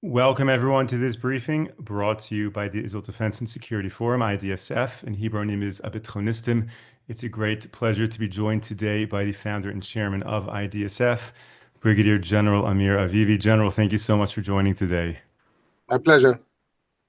Welcome, everyone, to this briefing brought to you by the Israel Defense and Security Forum, IDSF, and Hebron is Abitronistim. It's a great pleasure to be joined today by the founder and chairman of IDSF, Brigadier General Amir Avivi. General, thank you so much for joining today. My pleasure.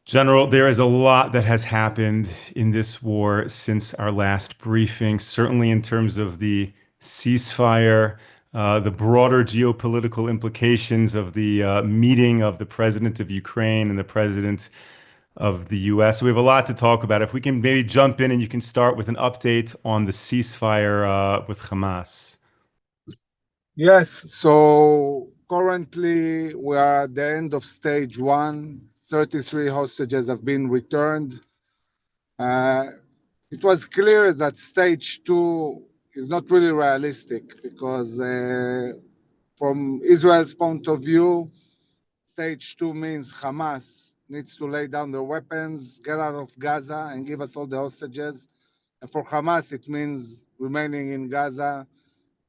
General, there is a lot that has happened in this war since our last briefing, certainly in terms of the ceasefire, the broader geopolitical implications of the meeting of the president of Ukraine and the president of the US. So we have a lot to talk about. If we can maybe jump in and you can start with an update on the ceasefire with Hamas. Yes, so currently we are at the end of stage one. 33 hostages have been returned. It was clear that stage two is not really realistic because from Israel's point of view, stage two means Hamas needs to lay down their weapons, get out of Gaza and give us all the hostages. And for Hamas, it means remaining in Gaza,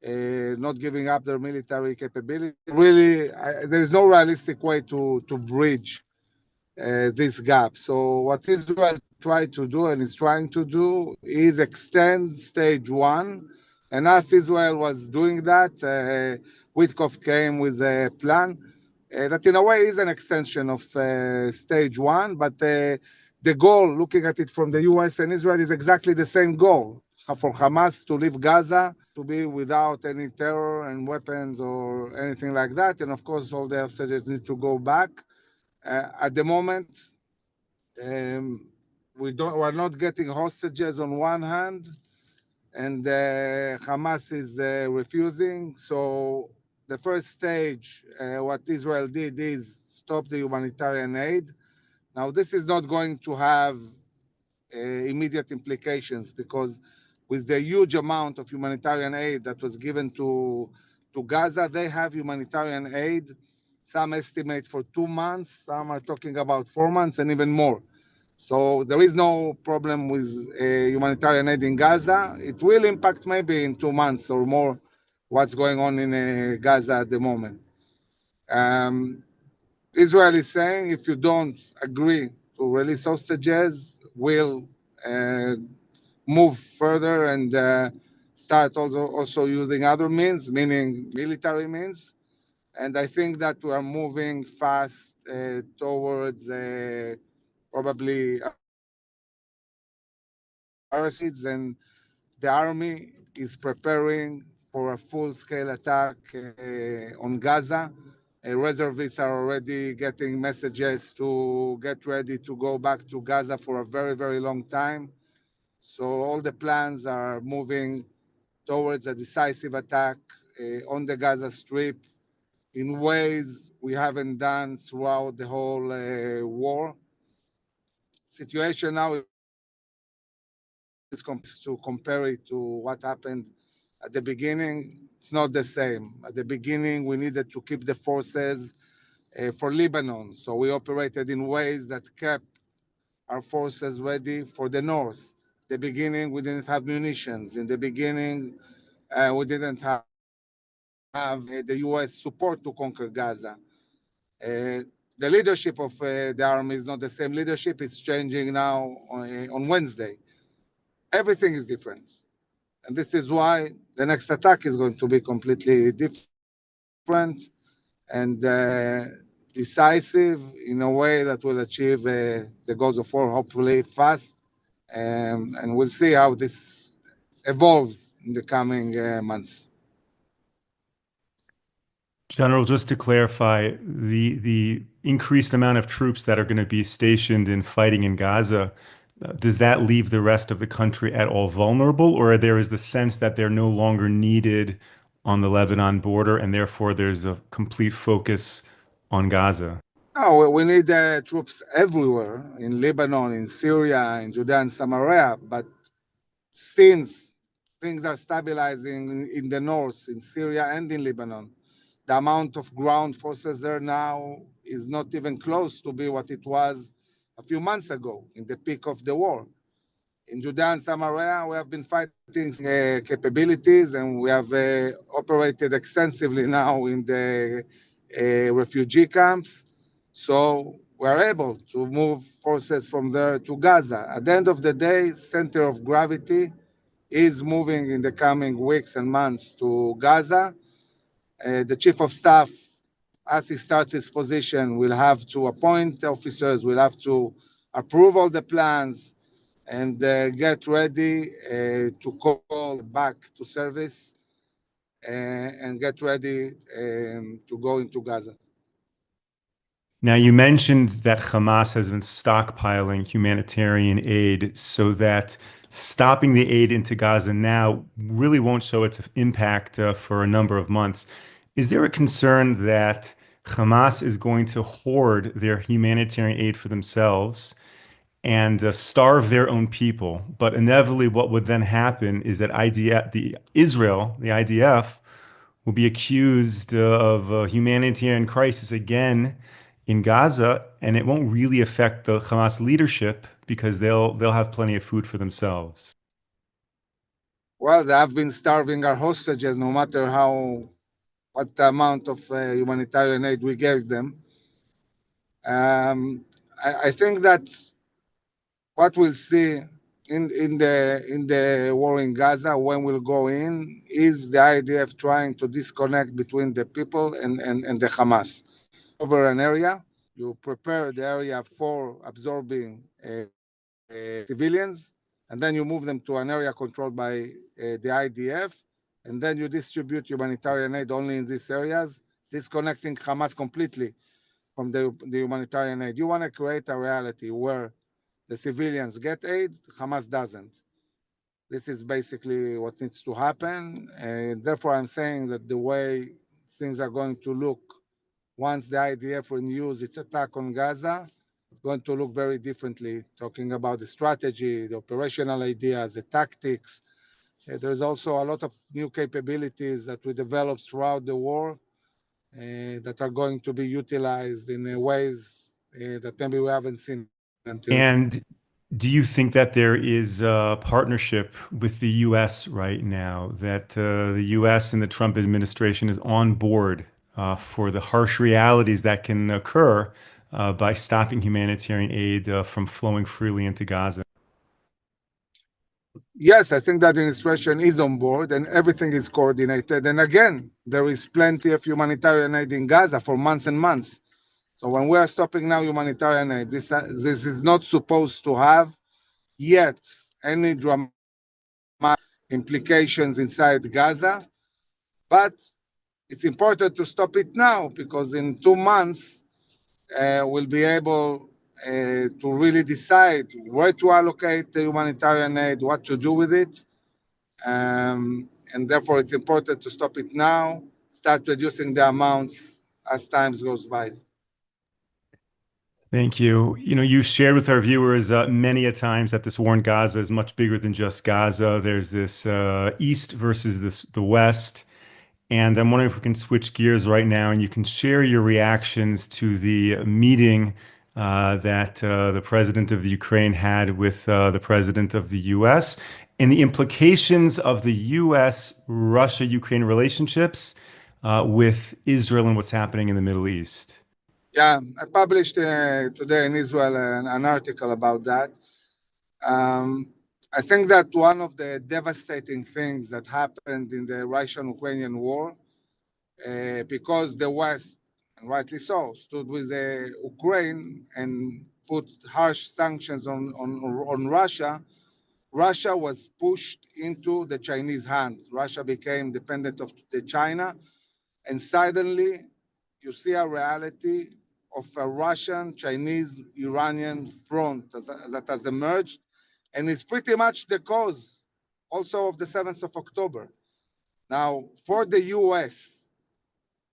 not giving up their military capability. Really, there is no realistic way to bridge this gap. So what Israel tried to do and is trying to do is extend stage one. And as Israel was doing that, Witkoff came with a plan that in a way is an extension of stage one, but the goal, looking at it from the US and Israel, is exactly the same goal for Hamas to leave Gaza, to be without any terror and weapons or anything like that. And of course, all the hostages need to go back. At the moment, we're not getting hostages on one hand, and Hamas is refusing. So the first stage, what Israel did is stop the humanitarian aid. Now, this is not going to have immediate implications because with the huge amount of humanitarian aid that was given to Gaza, they have humanitarian aid. Some estimate for 2 months, some are talking about 4 months and even more. So there is no problem with humanitarian aid in Gaza. It will impact maybe in 2 months or more what's going on in Gaza at the moment. Israel is saying if you don't agree to release hostages, we'll move further and start also using other means, meaning military means. And I think that we are moving fast towards probably and the army is preparing for a full-scale attack on Gaza. Reservists are already getting messages to get ready to go back to Gaza for a very, very long time. So all the plans are moving towards a decisive attack on the Gaza Strip in ways we haven't done throughout the whole war. Situation now is to compare it to what happened at the beginning. It's not the same. At the beginning, we needed to keep the forces for Lebanon. So we operated in ways that kept our forces ready for the north. The beginning, we didn't have munitions. In the beginning, we didn't have the US support to conquer Gaza. The leadership of the army is not the same leadership. It's changing now on Wednesday. Everything is different. And this is why the next attack is going to be completely different and decisive in a way that will achieve the goals of war, hopefully fast. And we'll see how this evolves in the coming months. General, just to clarify, the increased amount of troops that are going to be stationed in fighting in Gaza, does that leave the rest of the country at all vulnerable, or there is the sense that they're no longer needed on the Lebanon border, and therefore there's a complete focus on Gaza? No, we need troops everywhere, in Lebanon, in Syria, in Judea and Samaria, but since things are stabilizing in the north, in Syria and in Lebanon, the amount of ground forces there now is not even close to be what it was a few months ago in the peak of the war. In Judea and Samaria, we have been fighting capabilities and we have operated extensively now in the refugee camps. So we're able to move forces from there to Gaza. At the end of the day, center of gravity is moving in the coming weeks and months to Gaza. The chief of staff, as he starts his position, will have to appoint officers, will have to approve all the plans, and get ready to call back to service and get ready to go into Gaza. Now, you mentioned that Hamas has been stockpiling humanitarian aid so that stopping the aid into Gaza now really won't show its impact for a number of months. Is there a concern that Hamas is going to hoard their humanitarian aid for themselves and starve their own people? But inevitably, what would then happen is that the IDF, will be accused of a humanitarian crisis again in Gaza, and it won't really affect the Hamas leadership because they'll have plenty of food for themselves. Well, they have been starving our hostages no matter what the amount of humanitarian aid we gave them. I think that what we'll see in the war in Gaza when we'll go in is the IDF trying to disconnect between the people and the Hamas. Over an area, you prepare the area for absorbing civilians, and then you move them to an area controlled by the IDF, and then you distribute humanitarian aid only in these areas, disconnecting Hamas completely from the humanitarian aid. You want to create a reality where the civilians get aid, Hamas doesn't. This is basically what needs to happen, and therefore I'm saying that the way things are going to look once the IDF renews its attack on Gaza, it's going to look very differently, talking about the strategy, the operational ideas, the tactics. There's also a lot of new capabilities that we developed throughout the war that are going to be utilized in ways that maybe we haven't seen until now. And do you think that there is a partnership with the U.S. right now, that the U.S. and the Trump administration is on board for the harsh realities that can occur by stopping humanitarian aid from flowing freely into Gaza? Yes, I think that the administration is on board and everything is coordinated. And again, there is plenty of humanitarian aid in Gaza for months and months. So when we are stopping now humanitarian aid, this is not supposed to have yet any dramatic implications inside Gaza. But it's important to stop it now because in 2 months, we'll be able to really decide where to allocate the humanitarian aid, what to do with it. And therefore, it's important to stop it now, start reducing the amounts as time goes by. Thank you. You know, you've shared with our viewers many a times that this war in Gaza is much bigger than just Gaza. There's this East versus the West. And I'm wondering if we can switch gears right now and you can share your reactions to the meeting that the president of the Ukraine had with the president of the US and the implications of the US Russia-Ukraine relationships with Israel and what's happening in the Middle East. Yeah, I published today in Israel an article about that. I think that one of the devastating things that happened in the Russian-Ukrainian war, because the West, and rightly so, stood with Ukraine and put harsh sanctions on Russia, Russia was pushed into the Chinese hand. Russia became dependent of the China, and suddenly you see a reality of a Russian, Chinese, Iranian front that has emerged, and it's pretty much the cause also of the 7th of October. Now, for the US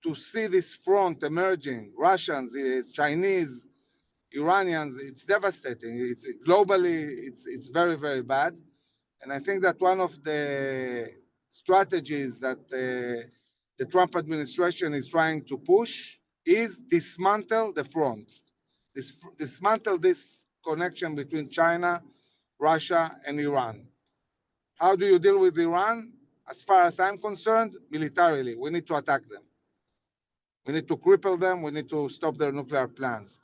to see this front emerging, Russians, Chinese, Iranians, it's devastating. It's very, very bad. And I think that one of the strategies that the Trump administration is trying to push is dismantle the front, dismantle this connection between China, Russia, and Iran. How do you deal with Iran? As far as I'm concerned, militarily, we need to attack them. We need to cripple them. We need to stop their nuclear plans.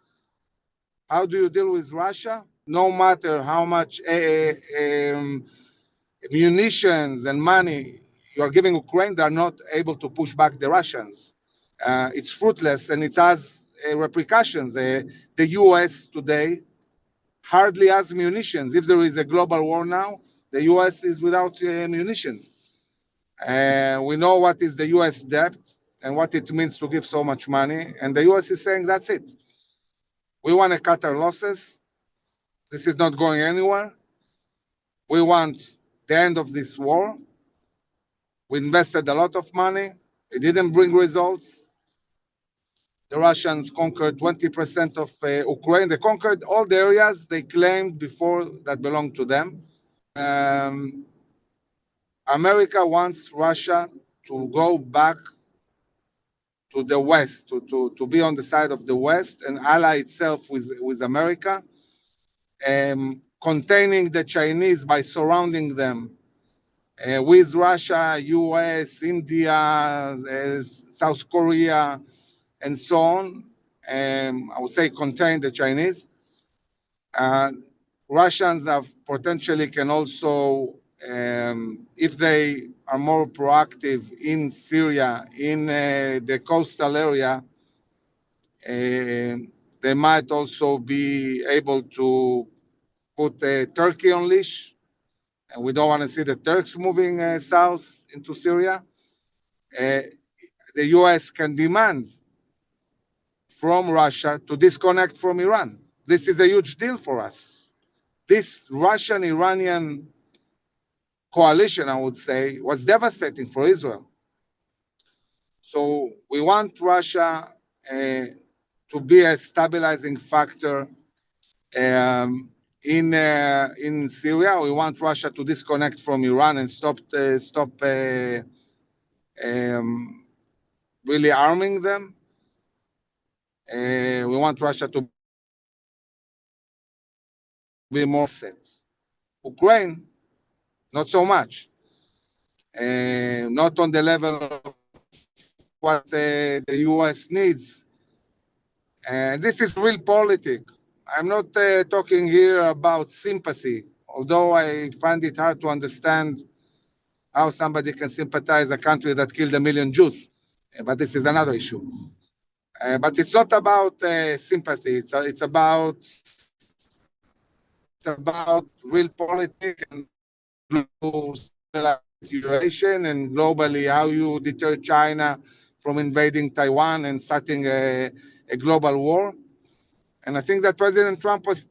How do you deal with Russia? No matter how much munitions and money you are giving Ukraine, they are not able to push back the Russians. It's fruitless, and it has repercussions. The U.S. today hardly has munitions. If there is a global war now, the U.S. is without munitions. We know what is the U.S. debt and what it means to give so much money, and the U.S. is saying that's it. We want to cut our losses. This is not going anywhere. We want the end of this war. We invested a lot of money. It didn't bring results. The Russians conquered 20% of Ukraine. They conquered all the areas they claimed before that belonged to them. America wants Russia to go back to the West, to be on the side of the West and ally itself with America, containing the Chinese by surrounding them with Russia, US, India, South Korea, and so on. I would say contain the Chinese. Russians have potentially can also, if they are more proactive in Syria, in the coastal area, they might also be able to put Turkey on leash. And we don't want to see the Turks moving south into Syria. The US can demand from Russia to disconnect from Iran. This is a huge deal for us. This Russian-Iranian coalition, I would say, was devastating for Israel. So we want Russia to be a stabilizing factor in Syria. We want Russia to disconnect from Iran and stop really arming them. We want Russia to be more set. Ukraine, not so much. Not on the level of what the US needs. And this is real politics. I'm not talking here about sympathy, although I find it hard to understand how somebody can sympathize a country that killed 1 million Jews. But this is another issue. But it's not about sympathy. It's about real politics and global situation, and globally how you deter China from invading Taiwan and starting a global war. And I think that President Trump was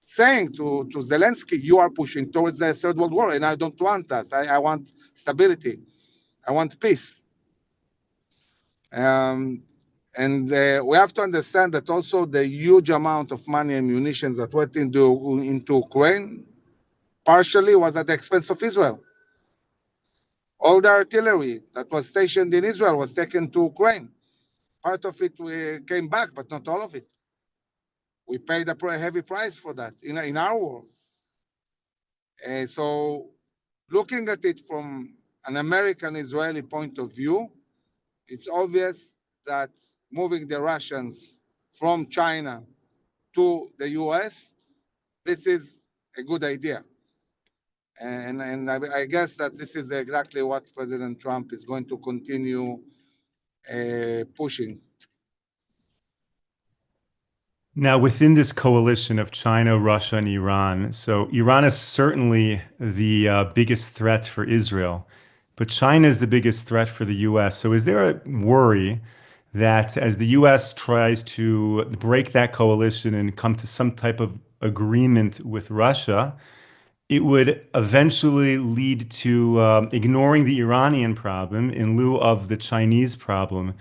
saying to Zelensky, you are pushing towards the Third World War, and I don't want that. I want stability. I want peace. And we have to understand that also the huge amount of money and munitions that went into Ukraine partially was at the expense of Israel. All the artillery that was stationed in Israel was taken to Ukraine. Part of it came back, but not all of it. We paid a heavy price for that in our war. So looking at it from an American-Israeli point of view, it's obvious that moving the Russians from China to the US, this is a good idea. And I guess that this is exactly what President Trump is going to continue pushing. Now, within this coalition of China, Russia, and Iran, so Iran is certainly the biggest threat for Israel, but China is the biggest threat for the US. So is there a worry that as the US tries to break that coalition and come to some type of agreement with Russia, it would eventually lead to ignoring the Iranian problem in lieu of the Chinese problem?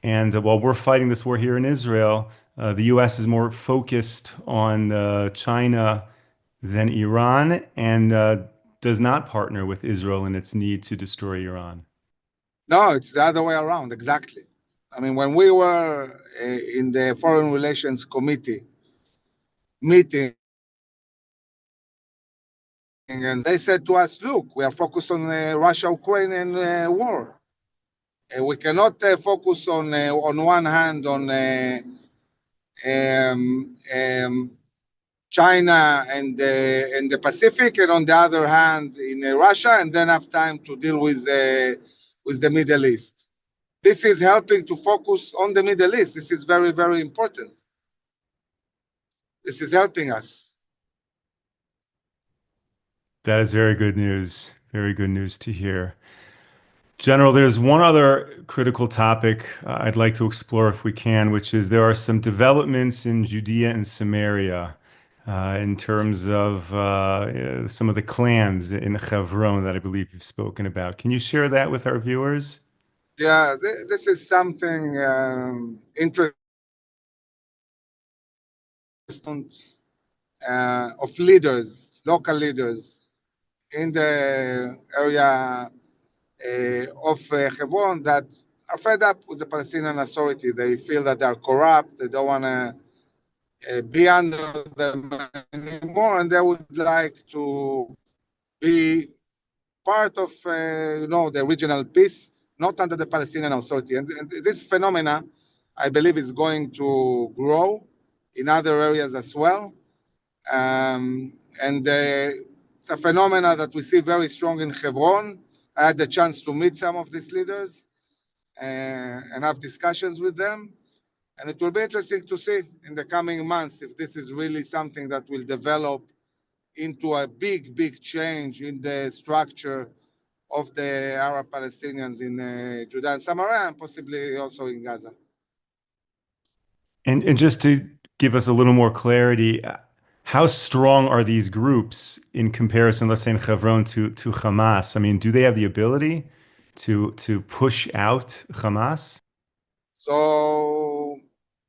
And while we're fighting this war here in Israel, the US is more focused on China than Iran, and does not partner with Israel in its need to destroy Iran. No, it's the other way around, exactly. I mean, when we were in the Foreign Relations Committee meeting, and they said to us, look, we are focused on Russia-Ukrainian war. We cannot focus on one hand on China and the Pacific, and on the other hand in Russia, and then have time to deal with the Middle East. This is helping to focus on the Middle East. This is very, very important. This is helping us. That is very good news. Very good news to hear. General, there's one other critical topic I'd like to explore if we can, which is there are some developments in Judea and Samaria in terms of some of the clans in Hebron that I believe you've spoken about. Can you share that with our viewers? Yeah, this is something interesting of leaders, local leaders in the area of Hebron that are fed up with the Palestinian Authority. They feel that they're corrupt. They don't want to be under them anymore, and they would like to be part of the regional peace, not under the Palestinian Authority. And this phenomena, I believe, is going to grow in other areas as well. And it's a phenomena that we see very strong in Hebron. I had the chance to meet some of these leaders and have discussions with them. And it will be interesting to see in the coming months if this is really something that will develop into a big, big change in the structure of the Arab Palestinians in Judea and Samaria, and possibly also in Gaza. And just to give us a little more clarity, how strong are these groups in comparison, let's say in Hebron to Hamas? I mean, do they have the ability to push out Hamas? So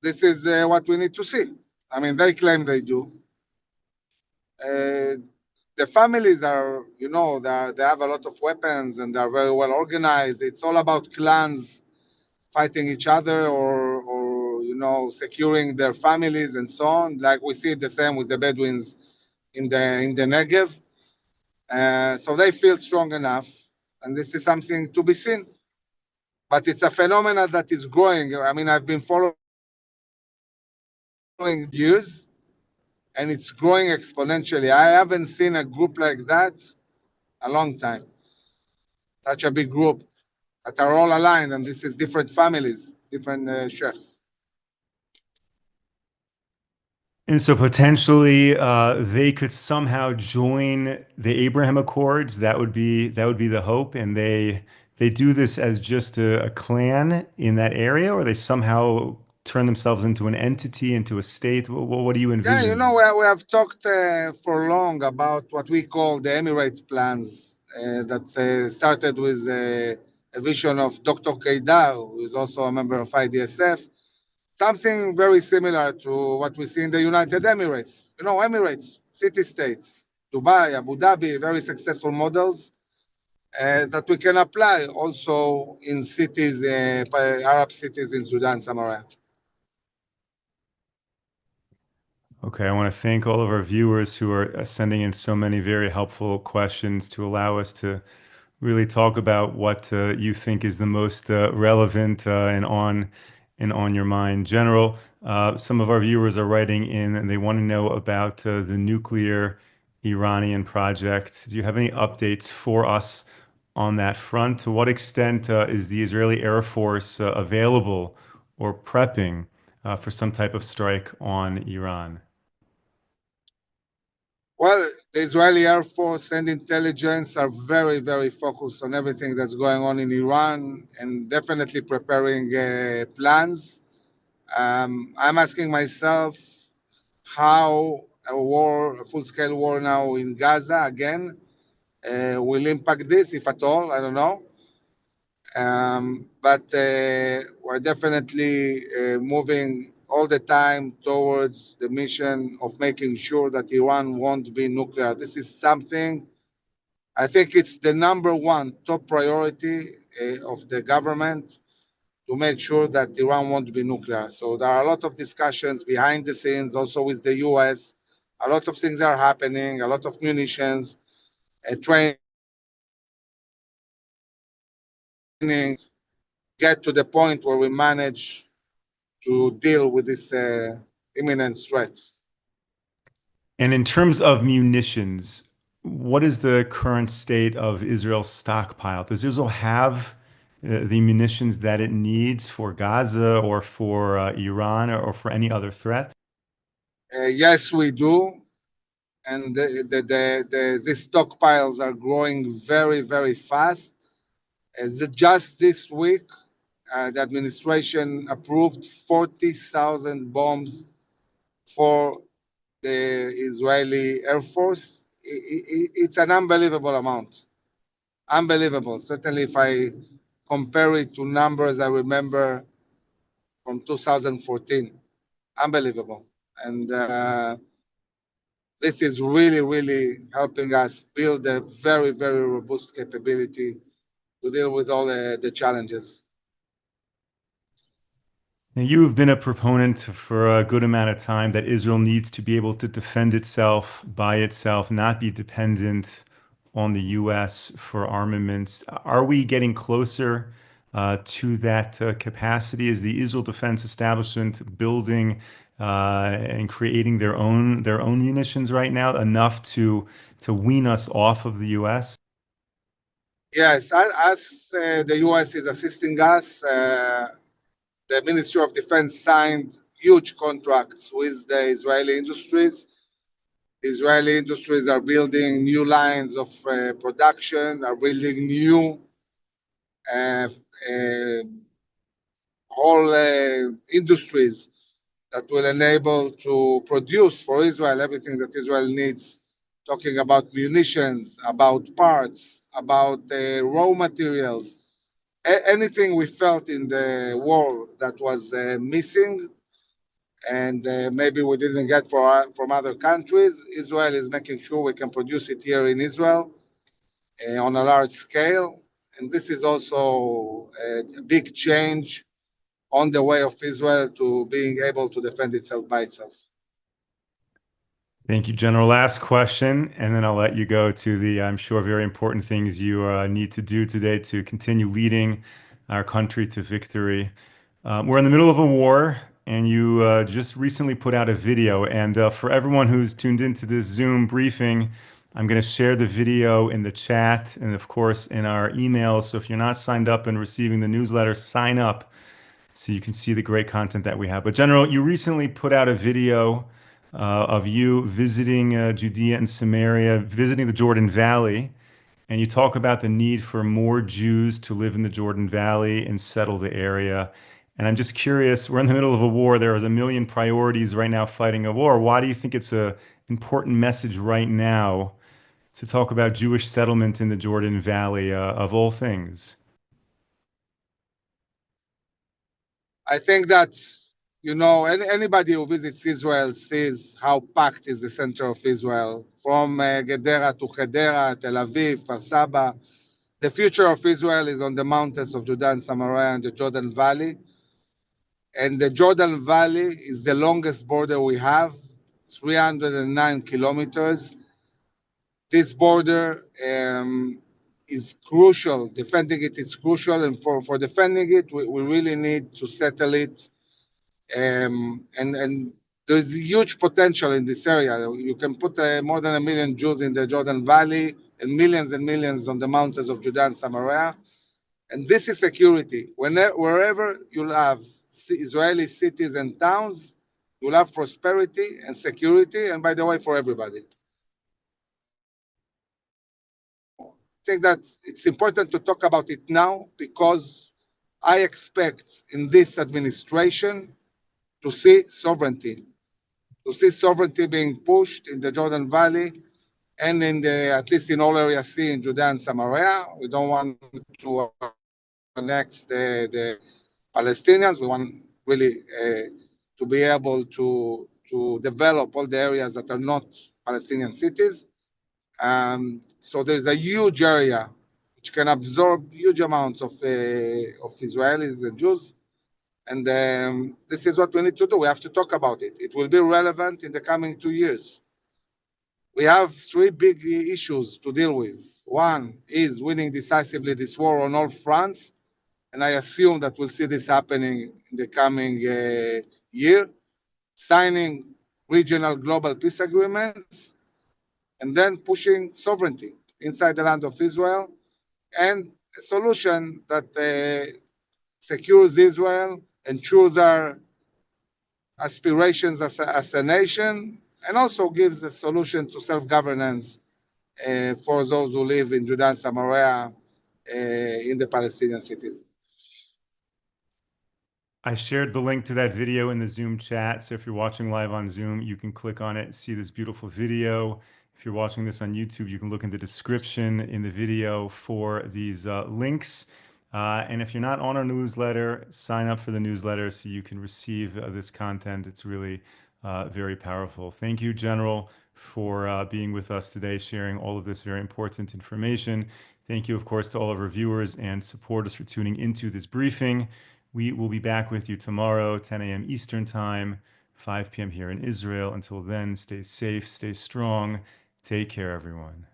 this is what we need to see. I mean, they claim they do. The families are, they have a lot of weapons and they're very well organized. It's all about clans fighting each other or securing their families and so on. Like we see the same with the Bedouins in the Negev. So they feel strong enough, and this is something to be seen. But it's a phenomenon that is growing. I mean, I've been following years, and it's growing exponentially. I haven't seen a group like that a long time. Such a big group that are all aligned, and this is different families, different sheikhs. And so potentially they could somehow join the Abraham Accords. That would be the hope. And they do this as just a clan in that area, or they somehow turn themselves into an entity, into a state. What do you envision? Yeah, we have talked for long about what we call the Emirates plans that started with a vision of Dr. Keida, who is also a member of IDSF. Something very similar to what we see in the United Emirates. Emirates, city-states, Dubai, Abu Dhabi, very successful models that we can apply also in cities, Arab cities in Sudan, Samaria. Okay, I want to thank all of our viewers who are sending in so many very helpful questions to allow us to really talk about what you think is the most relevant and on your mind. General, some of our viewers are writing in and they want to know about the nuclear Iranian project. Do you have any updates for us on that front? To what extent is the Israeli Air Force available or prepping for some type of strike on Iran? Well, the Israeli Air Force and intelligence are very, very focused on everything that's going on in Iran and definitely preparing plans. I'm asking myself how a full-scale war now in Gaza again will impact this, if at all. I don't know. But we're definitely moving all the time towards the mission of making sure that Iran won't be nuclear. This is something, I think it's the number one top priority of the government to make sure that Iran won't be nuclear. So there are a lot of discussions behind the scenes, also with the US. A lot of things are happening, a lot of munitions, training. get to the point where we manage to deal with these imminent threats. And in terms of munitions, what is the current state of Israel's stockpile? Does Israel have the munitions that it needs for Gaza or for Iran or for any other threat? Yes, we do. And these stockpiles are growing very, very fast. Just this week, the administration approved 40,000 bombs for the Israeli Air Force. It's an unbelievable amount. Unbelievable. Certainly, if I compare it to numbers I remember from 2014, unbelievable. And this is really, really helping us build a very, very robust capability to deal with all the challenges. Now, you've been a proponent for a good amount of time that Israel needs to be able to defend itself by itself, not be dependent on the US for armaments. Are we getting closer to that capacity? Is the Israel Defense Establishment building and creating their own munitions right now enough to wean us off of the US? Yes, as the US is assisting us, the Ministry of Defense signed huge contracts with the Israeli industries. Israeli industries are building new lines of production, are building new uh, uh, whole industries that will enable to produce for Israel everything that Israel needs, talking about munitions, about parts, about raw materials, anything we felt in the war that was missing and maybe we didn't get from other countries. Israel is making sure we can produce it here in Israel on a large scale. And this is also a big change on the way of Israel to being able to defend itself by itself. Thank you, General. Last question, and then I'll let you go to the, I'm sure, very important things you need to do today to continue leading our country to victory. We're in the middle of a war, and you just recently put out a video. And for everyone who's tuned into this Zoom briefing, I'm going to share the video in the chat and, of course, in our emails. So if you're not signed up and receiving the newsletter, sign up so you can see the great content that we have. But General, you recently put out a video of you visiting Judea and Samaria, visiting the Jordan Valley, and you talk about the need for more Jews to live in the Jordan Valley and settle the area. And I'm just curious, we're in the middle of a war. There is a million priorities right now fighting a war. Why do you think it's an important message right now to talk about Jewish settlement in the Jordan Valley, of all things? I think that, anybody who visits Israel sees how packed is the center of Israel, from Gedera to Hedera, Tel Aviv, Kfar Saba. The future of Israel is on the mountains of Judah and Samaria and the Jordan Valley. And the Jordan Valley is the longest border we have, 309 kilometers. This border is crucial. Defending it is crucial. And for defending it, we really need to settle it. And there's huge potential in this area. You can put more than 1 million Jews in the Jordan Valley and millions on the mountains of Judah and Samaria. And this is security. Wherever you'll have Israeli cities and towns, you'll have prosperity and security, and by the way, for everybody. I think that it's important to talk about it now because I expect in this administration to see sovereignty being pushed in the Jordan Valley and at least in all area C in Judea and Samaria. We don't want to annex the Palestinians. We want really to be able to develop all the areas that are not Palestinian cities. So there's a huge area which can absorb huge amounts of Israelis and Jews. And this is what we need to do. We have to talk about it. It will be relevant in the coming 2 years. We have 3 big issues to deal with. One is winning decisively this war on all fronts. and I assume that we'll see this happening in the coming year, signing regional global peace agreements, and then pushing sovereignty inside the land of Israel, and a solution that secures Israel, ensures our aspirations as a nation, and also gives a solution to self-governance for those who live in Judea and Samaria in the Palestinian cities. I shared the link to that video in the Zoom chat. So if you're watching live on Zoom, you can click on it, see this beautiful video. If you're watching this on YouTube, you can look in the description in the video for these links. And if you're not on our newsletter, sign up for the newsletter so you can receive this content. It's really very powerful. Thank you, General, for being with us today, sharing all of this very important information. Thank you, of course, to all of our viewers and supporters for tuning into this briefing. We will be back with you tomorrow, 10 a.m. Eastern Time, 5 p.m. here in Israel. Until then, stay safe, stay strong. Take care, everyone.